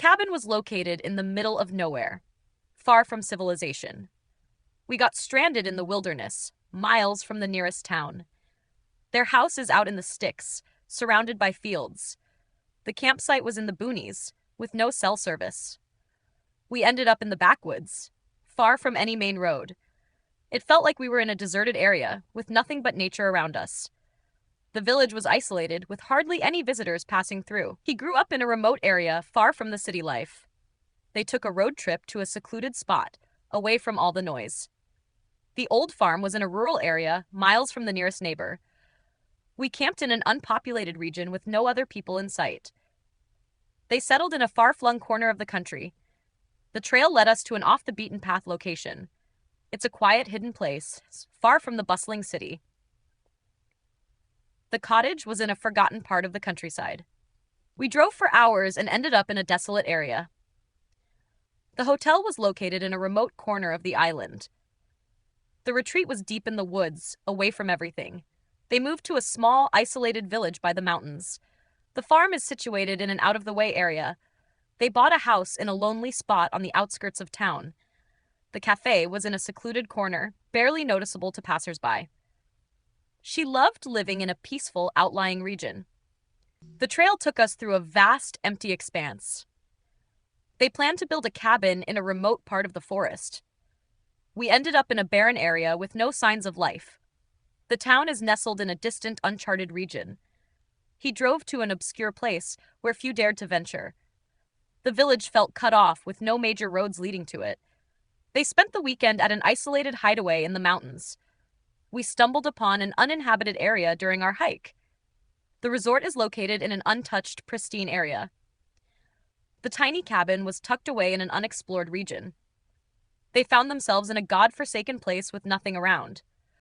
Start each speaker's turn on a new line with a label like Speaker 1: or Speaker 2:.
Speaker 1: cabin was located in the middle of nowhere, far from civilization. We got stranded in the wilderness, miles from the nearest town. Their house is out in the sticks, surrounded by fields. The campsite was in the boonies, with no cell service. We ended up in the backwoods, far from any main road. It felt like we were in a deserted area, with nothing but nature around us. The village was isolated, with hardly any visitors passing through. He grew up in a remote area, far from the city life. They took a road trip to a secluded spot, away from all the noise. The old farm was in a rural area, miles from the nearest neighbor. We camped in an unpopulated region with no other people in sight. They settled in a far-flung corner of the country. The trail led us to an off-the-beaten-path location. It's a quiet, hidden place, far from the bustling city. The cottage was in a forgotten part of the countryside. We drove for hours and ended up in a desolate area. The hotel was located in a remote corner of the island. The retreat was deep in the woods, away from everything. They moved to a small, isolated village by the mountains. The farm is situated in an out-of-the-way area. They bought a house in a lonely spot on the outskirts of town. The cafe was in a secluded corner, barely noticeable to passersby. She loved living in a peaceful, outlying region. The trail took us through a vast, empty expanse. They planned to build a cabin in a remote part of the forest. We ended up in a barren area with no signs of life. The town is nestled in a distant, uncharted region. He drove to an obscure place where few dared to venture. The village felt cut off with no major roads leading to it. They spent the weekend at an isolated hideaway in the mountains. We stumbled upon an uninhabited area during our hike. The resort is located in an untouched, pristine area. The tiny cabin was tucked away in an unexplored region. They found themselves in a god-forsaken place with nothing around.